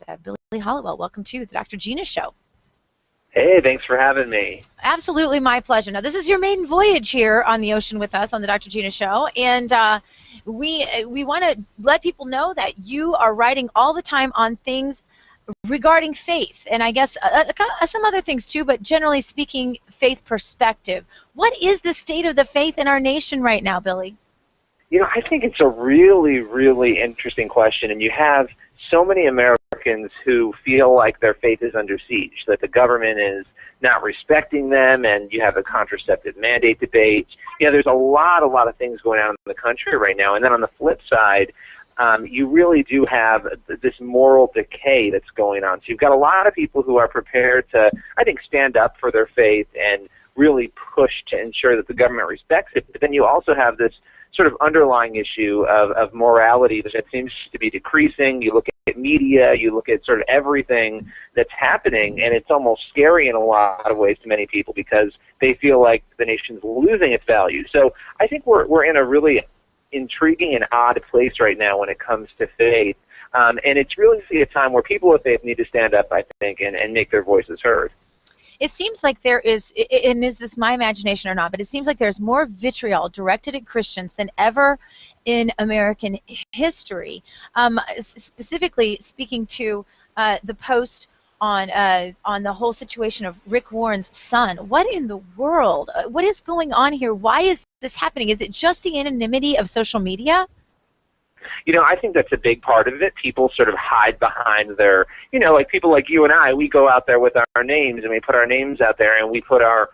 and Billy Hallowell. Welcome to the Dr. Gina Show. Hey, thanks for having me. Absolutely my pleasure. Now, this is your maiden voyage here on the ocean with us on the Dr. Gina Show, and we want to let people know that you are writing all the time on things regarding faith, and I guess some other things too, but generally speaking, faith perspective. What is the state of the faith in our nation right now, Billy? You know, I think it's a really, really interesting question, and you have so many Americans who feel like their faith is under siege, that the government is not respecting them, and you have a contraceptive mandate debate. You know, there's a lot of things going on in the country right now, and then on the flip side, you really do have this moral decay that's going on. So you've got a lot of people who are prepared to, I think, stand up for their faith and really push to ensure that the government respects it, but then you also have this sort of underlying issue of morality that seems to be decreasing. You look at media, you look at sort of everything that's happening, and it's almost scary in a lot of ways to many people because they feel like the nation's losing its value. So I think we're in a really intriguing and odd place right now when it comes to faith, and it's really a time where people of faith need to stand up, I think, and make their voices heard. It seems like there is, and is this my imagination or not, but it seems like there's more vitriol directed at Christians than ever in American history. Specifically speaking to the post on the whole situation of Rick Warren's son. What in the world? What is going on here? Why is this happening? Is it just the anonymity of social media? You know, I think that's a big part of it. People sort of hide behind their, you know, like people like you and I, we go out there with our names and we put our names out there and we put our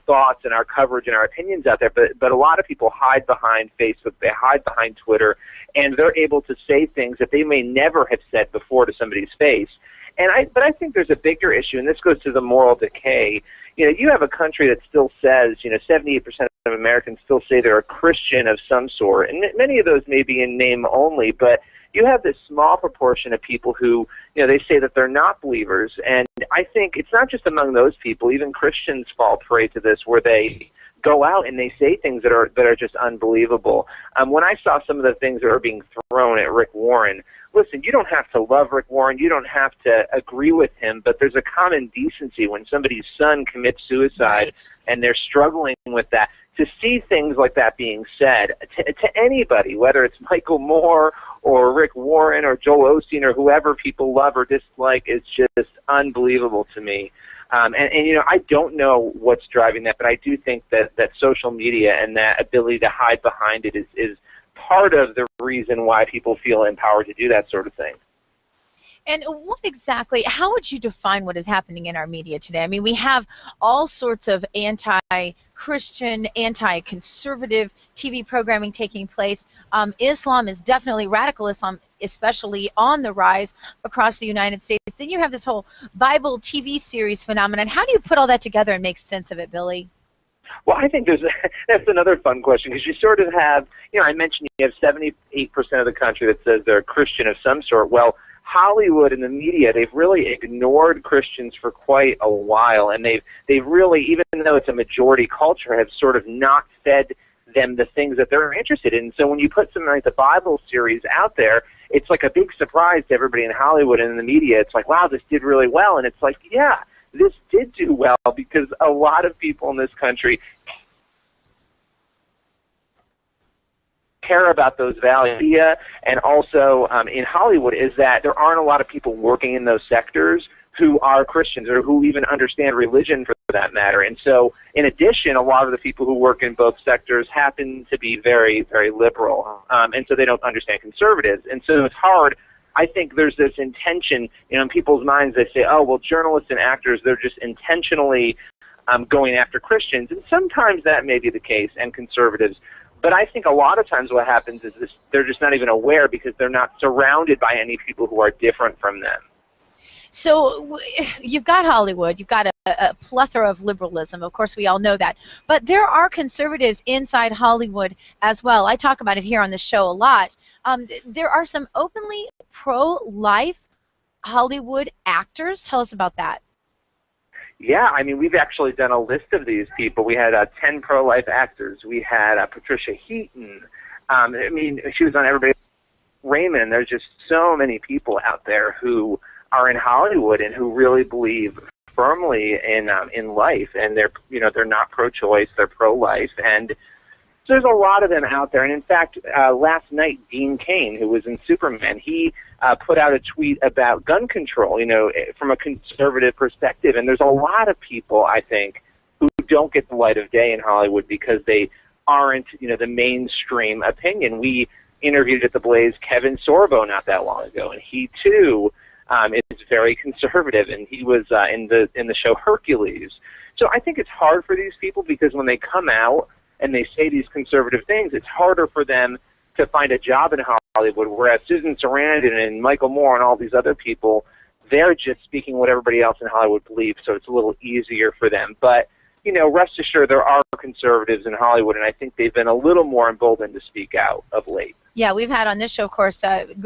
thoughts and our coverage and our opinions out there. But a lot of people hide behind Facebook, they hide behind Twitter, and they're able to say things that they may never have said before to somebody's face. But I think there's a bigger issue, and this goes to the moral decay. You know, you have a country that still says, you know, 78% of Americans still say they're a Christian of some sort, and many of those may be in name only, but you have this small proportion of people who, you know, they say that they're not believers, and I think it's not just among those people. Even Christians fall prey to this, where they go out and they say things that are just unbelievable. When I saw some of the things that are being thrown at Rick Warren, listen, you don't have to love Rick Warren, you don't have to agree with him, but there's a common decency when somebody's son commits suicide and they're struggling with that. To see things like that being said to anybody, whether it's Michael Moore or Rick Warren or Joel Osteen or whoever people love or dislike, is just unbelievable to me. And you know, I don't know what's driving that, but I do think that social media and that ability to hide behind it is part of the reason why people feel empowered to do that sort of thing. And what exactly, how would you define what is happening in our media today? I mean, we have all sorts of anti-Christian, anti-conservative TV programming taking place. Islam is definitely, radical Islam especially, on the rise across the United States. Then you have this whole Bible TV series phenomenon. How do you put all that together and make sense of it, Billy? Well, I think that's another fun question, because you sort of have, you know, I mentioned you have 78% of the country that says they're a Christian of some sort. Well, Hollywood and the media, they've really ignored Christians for quite a while, and they've really, even though it's a majority culture, have sort of not fed them the things that they're interested in. So when you put something like the Bible series out there, it's like a big surprise to everybody in Hollywood and in the media. It's like, wow, this did really well, and it's like, yeah, this did do well, because a lot of people in this country care about those values. And also in Hollywood is that there aren't a lot of people working in those sectors who are Christians or who even understand religion, for that matter. And so in addition, a lot of the people who work in both sectors happen to be very, very liberal, and so they don't understand conservatives. And so it's hard. I think there's this intention, you know, in people's minds. They say, oh, well, journalists and actors, they're just intentionally going after Christians. And sometimes that may be the case, and conservatives. But I think a lot of times what happens is they're just not even aware, because they're not surrounded by any people who are different from them. So you've got Hollywood, you've got a plethora of liberalism, of course we all know that, but there are conservatives inside Hollywood as well. I talk about it here on the show a lot. There are some openly pro-life Hollywood actors. Tell us about that. Yeah, I mean, we've actually done a list of these people. We had 10 pro-life actors. We had Patricia Heaton. I mean, she was on Everybody Raymond. There's just so many people out there who are in Hollywood and who really believe firmly in life, and they're not pro-choice, they're pro-life, and so there's a lot of them out there. And in fact, last night, Dean Cain, who was in Superman, he put out a tweet about gun control, from a conservative perspective. And there's a lot of people, I think, who don't get the light of day in Hollywood because they aren't, the mainstream opinion. We interviewed at the Blaze Kevin Sorbo not that long ago, and he too is very conservative, and he was in the show Hercules. So I think it's hard for these people because when they come out and they say these conservative things, it's harder for them to find a job in Hollywood, whereas Susan Sarandon and Michael Moore and all these other people, they're just speaking what everybody else in Hollywood believes, so it's a little easier for them. But, rest assured there are conservatives in Hollywood, and I think they've been a little more emboldened to speak out of late. Yeah, we've had on this show, of course,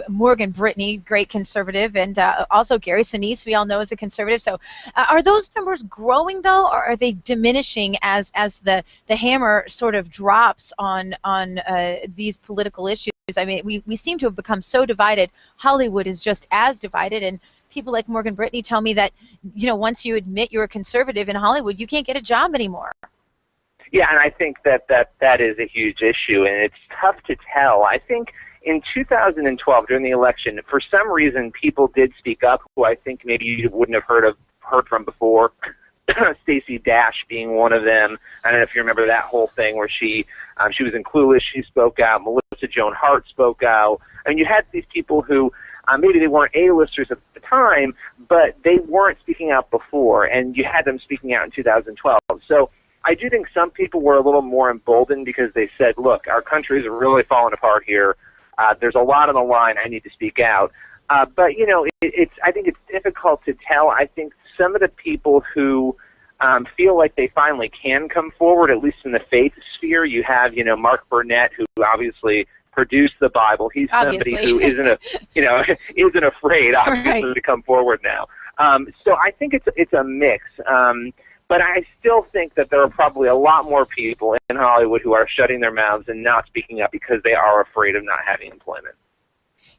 Morgan Brittany, great conservative, and also Gary Sinise, we all know is a conservative. So are those numbers growing, though, or are they diminishing as the hammer sort of drops on these political issues? I mean, we seem to have become so divided. Hollywood is just as divided, and people like Morgan Brittany tell me that, once you admit you're a conservative in Hollywood, you can't get a job anymore. Yeah, and I think that is a huge issue, and it's tough to tell. I think in 2012, during the election, for some reason, people did speak up who I think maybe you wouldn't have heard from before. Stacey Dash being one of them. I don't know if you remember that whole thing where she was in Clueless. She spoke out. Melissa Joan Hart spoke out. I mean, you had these people who maybe they weren't A-listers at the time, but they weren't speaking out before, and you had them speaking out in 2012. So I do think some people were a little more emboldened because they said, look, our country is really falling apart here. There's a lot on the line. I need to speak out. But, I think it's difficult to tell. I think some of the people who feel like they finally can come forward, at least in the faith sphere, you have, Mark Burnett, who obviously produced the Bible. He's somebody who isn't afraid, obviously, right, to come forward now. So I think it's a mix. But I still think that there are probably a lot more people in Hollywood who are shutting their mouths and not speaking up because they are afraid of not having employment.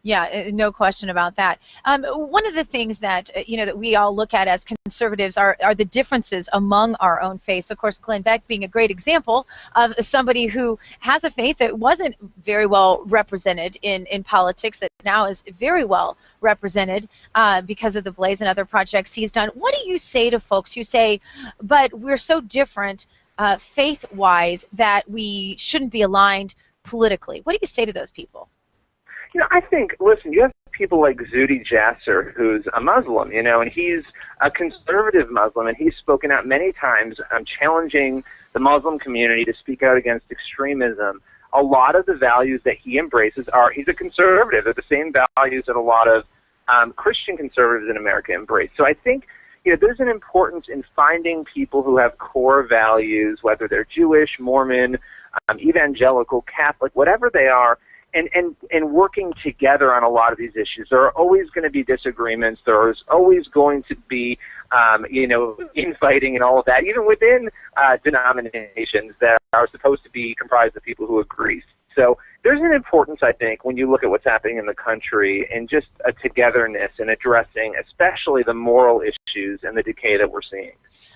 Yeah, no question about that. One of the things that that we all look at as conservatives are the differences among our own faiths. Of course, Glenn Beck being a great example of somebody who has a faith that wasn't very well represented in politics, that now is very well represented because of the Blaze and other projects he's done. What do you say to folks who say, but we're so different faith-wise that we shouldn't be aligned politically? What do you say to those people? I think, listen, you have people like Zuhdi Jasser, who's a Muslim, and he's a conservative Muslim, and he's spoken out many times challenging the Muslim community to speak out against extremism. A lot of the values that he embraces he's a conservative. They're the same values that a lot of Christian conservatives in America embrace. So I think, there's an importance in finding people who have core values, whether they're Jewish, Mormon, evangelical, Catholic, whatever they are, and working together on a lot of these issues. There are always going to be disagreements. There's always going to be, infighting and all of that, even within denominations that are supposed to be comprised of people who agree. So there's an importance, I think, when you look at what's happening in the country and just a togetherness in addressing especially the moral issues and the decay that we're seeing.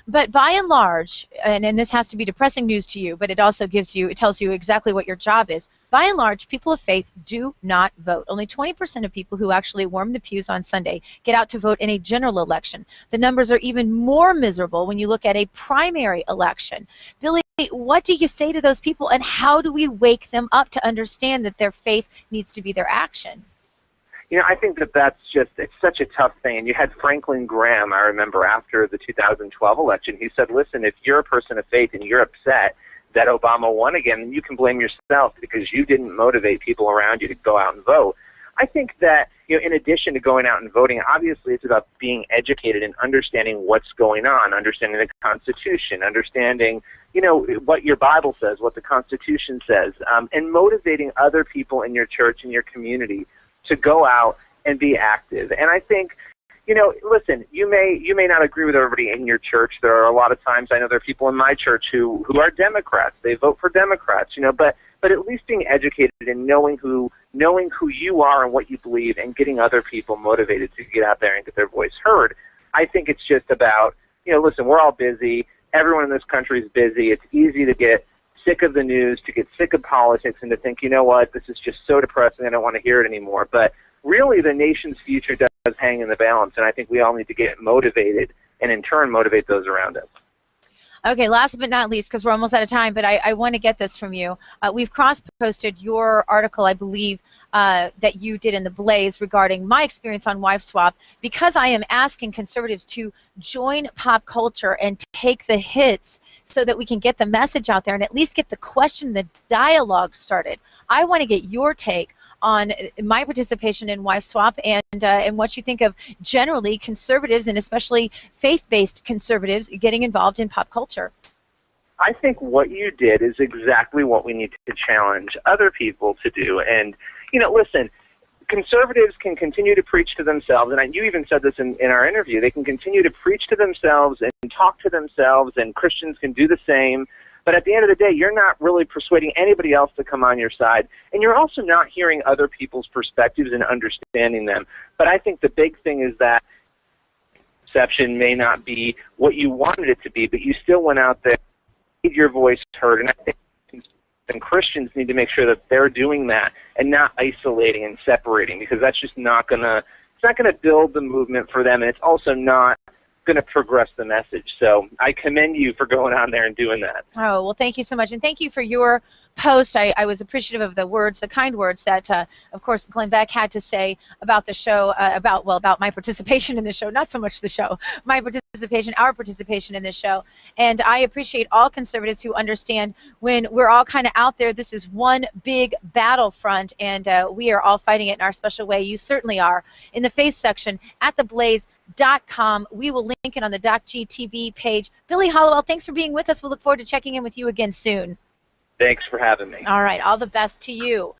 But by and large, and this has to be depressing news to you, but it also tells you exactly what your job is. By and large, people of faith do not vote. Only 20% of people who actually warm the pews on Sunday get out to vote in a general election. The numbers are even more miserable when you look at a primary election. Billy, what do you say to those people, and how do we wake them up to understand that their faith needs to be their action? I think it's such a tough thing. And you had Franklin Graham, I remember, after the 2012 election. He said, listen, if you're a person of faith and you're upset that Obama won again, then you can blame yourself because you didn't motivate people around you to go out and vote. I think that, in addition to going out and voting, obviously it's about being educated and understanding what's going on, understanding the Constitution, understanding, what your Bible says, what the Constitution says, and motivating other people in your church and your community to go out and be active. And I think, listen, you may not agree with everybody in your church. There are a lot of times, I know there are people in my church who are Democrats. They vote for Democrats, but but at least being educated and knowing who you are and what you believe, and getting other people motivated to get out there and get their voice heard. I think it's just about, listen, we're all busy. Everyone in this country is busy. It's easy to get sick of the news, to get sick of politics, and to think, you know what, this is just so depressing, I don't want to hear it anymore. But really, the nation's future does hang in the balance, and I think we all need to get motivated and in turn motivate those around us. Okay, last but not least, because we're almost out of time, but I want to get this from you. We've cross-posted your article, I believe, that you did in the Blaze regarding my experience on Wife Swap, because I am asking conservatives to join pop culture and take the hits so that we can get the message out there and at least get the question, the dialogue started. I want to get your take on my participation in Wife Swap and what you think of generally conservatives, and especially faith-based conservatives, getting involved in pop culture. I think what you did is exactly what we need to challenge other people to do. And, listen, conservatives can continue to preach to themselves, and you even said this in our interview, they can continue to preach to themselves and talk to themselves, and Christians can do the same. But at the end of the day, you're not really persuading anybody else to come on your side, and you're also not hearing other people's perspectives and understanding them. But I think the big thing is that perception may not be what you wanted it to be, but you still went out there, made your voice heard, and I think Christians need to make sure that they're doing that and not isolating and separating, because that's just not gonna build the movement for them, and it's also not going to progress the message. So I commend you for going on there and doing that. Oh, well, thank you so much. And thank you for your post. I was appreciative of the words, the kind words that, of course, Glenn Beck had to say about the show, about my participation in the show, not so much the show, our participation in this show. And I appreciate all conservatives who understand when we're all kind of out there, this is one big battlefront, and we are all fighting it in our special way. You certainly are. In the Faith section at theblaze.com. We will link it on the Doc G TV page. Billy Hallowell, thanks for being with us. We'll look forward to checking in with you again soon. Thanks for having me. All right. All the best to you.